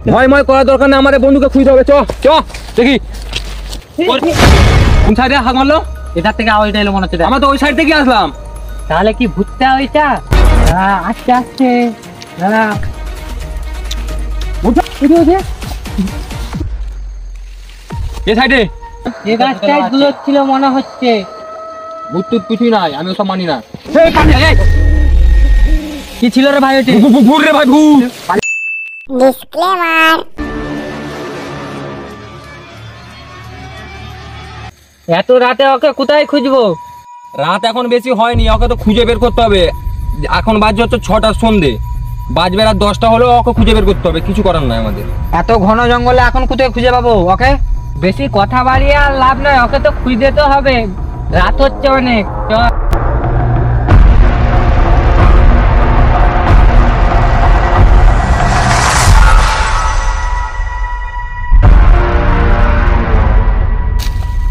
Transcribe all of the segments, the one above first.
ভয় ময় করার দরকার নেই, আমাদের বন্ধুকে খুঁজতে হবে। চ চ দেখি কোন সাইডে হাঁক মারলো। এটার থেকে আওয়াজটা এলো মনে হচ্ছে। আমরা তো ওই সাইড থেকে আসলাম। তাহলে কি ভূতটা ওইটা? আস্তে আস্তে এ সাইডে এই গাছটাই ছিল মনে হচ্ছে। ভূত টুত কিছুই নাই, আমি ওসব মানি না। কি ছিল রে ভাই ওটি? ভূত রে ভাই, ভূত। ডিসক্লেমার। এত রাতে ওকে কোথায় খুঁজবো? রাত এখন বেশি হয়নি, ওকে তো খুঁজে বের করতে হবে। এখন বাজে হচ্ছে 6টার সন্ধে, বাজবে রাত 10টা হলো, ওকে খুঁজে বের করতে হবে, কিছু করার নাই আমাদের। এত ঘন জঙ্গলে এখন কোথায় খুঁজে পাবো ওকে? বেশি কথা বাড়িয়ে আর লাভ নয়, ওকে তো খুঁজতে তো হবে। রাত হচ্ছে অনেক। চল।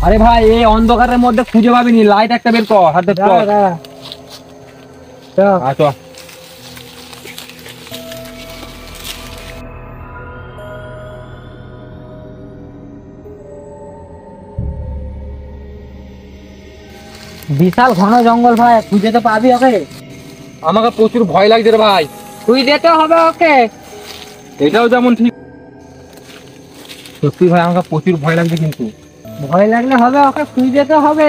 আরে ভাই, এই অন্ধকারের মধ্যে খুঁজে পাবিনি, লাইট একটা বের কর হাতে। আচ্ছা বিশাল ঘন জঙ্গল ভাই, খুঁজে তো পাবি ওকে? আমাকে প্রচুর ভয় লাগছে রে ভাই। খুঁজে তো হবে ওকে। এটাও যেমন ঠিক, সত্যি ভাই আমাকে প্রচুর ভয় লাগছে। কিন্তু ভয় লাগলে হবে, ওকে খুঁজে তো হবে।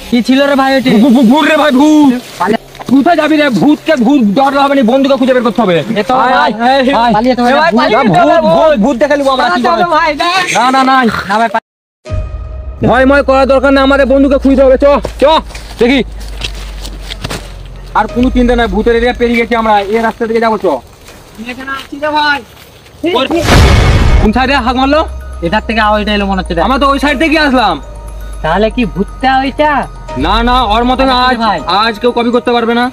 কি ছিল রে ভাই ওটি? ভূত রে ভাই, ভূত। কোথায় যাবি রে? ভূতকে ভূত ডর হবে না, বন্ধুকে খুঁজে বের করতে হবে। ভূত দেখে নিবো আমরা। না না না, ভয় ময় করার দরকার নেই, আমাদের বন্ধুকে খুঁজতে হবে। চ চ দেখি। আর কোনো চিন্তা নাই, ভূতের এরিয়া পেরিয়ে গেছি আমরা, এই রাস্তা থেকে যাবো। চ। কোন সাইডে হাঁক মারলো? এটার থেকে আওয়াজটা এলো মনে হচ্ছে। আমরা তো ওই সাইড থেকে আসলাম। তাহলে কি ভূতটা ওইটা? না না, ওর মতো না। আজ কেউ কপি করতে পারবে না।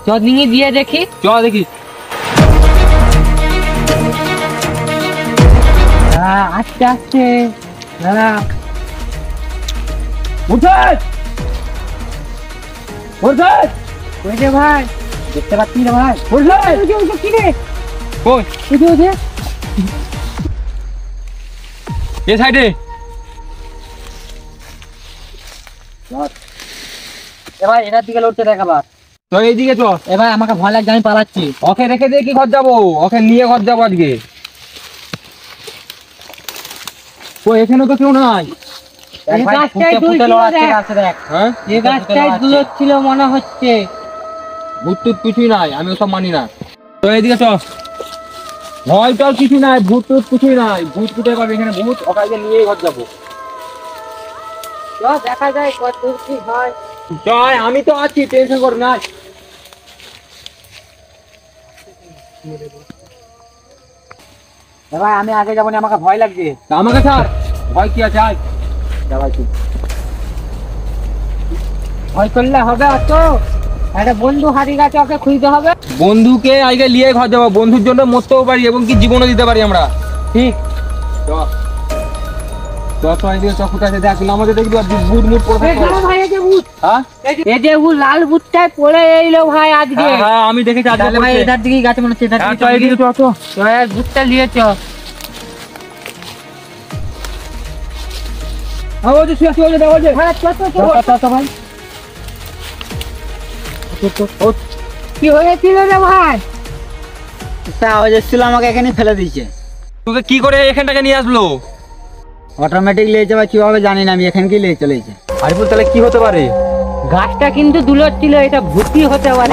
চদিনী দিয়ে দেখি। চ দেখি। আস্তে আস্তে ভাই, দেখতে পাচ্ছি না ভাই। কি রে? কই? এ সাইডে। এবার এটার দিকে লড়তে দেখাবার। তো এইদিকে চ। এবার আমাকে ভয় লাগছে, আমি পালাচ্ছি। ওকে রেখে দিয়ে কি ঘর যাবো? ওকে নিয়ে ঘর যাবো আজকে। ও এখানে তো কেউ নাই। এই গাছটাই ছিল মনে হচ্ছে। ভূত টুত কিছুই নাই, আমি ওসব মানি না। তো এইদিকে চ। ভয় টল কিছু নাই, ভূত টুত কিছুই নাই। ভূত কোথায় পাবে এখানে? ভূত ওকে নিয়ে ঘর যাবো। দেখা যায় কত কি হয়। চল, আমি তো আছি, টেনশন কর না। ভাই আমি আগে যাবো না, আমাকে ভয় লাগছে। আমাকে ছাড়, ভয় কি আছে? আয় যাবাই তুই। ভয় করলে হবে? অত একটা বন্ধু হারিয়ে গেছে, ওকে খুঁজতে হবে। বন্ধুকে আগে নিয়ে ঘর যাবো, বন্ধুর জন্য মরতেও পারি এবং কি জীবনও দিতে পারি আমরা। ঠিক। লাল বুটটাই পড়ে এলো ভাই আজকে। আমি দেখেছি। ভাই এটার দিকে গাছে মনে হচ্ছে। বুটটা নিয়ে চ। কি হয়েছিল রে ভাই? আওয়াজ এসেছিল, আমাকে এখানে ফেলে দিয়েছে। তোকে কি করে এখানটাকে নিয়ে আসলো? অটোমেটিক লিয়েছে বা কিভাবে জানি না, আমি এখানকে লিয়ে চলেছে। আরিফুল, তাহলে কি হতে পারে? গাছটা কিন্তু দুলচ্ছিল, এটা ভূতি হতে পারে।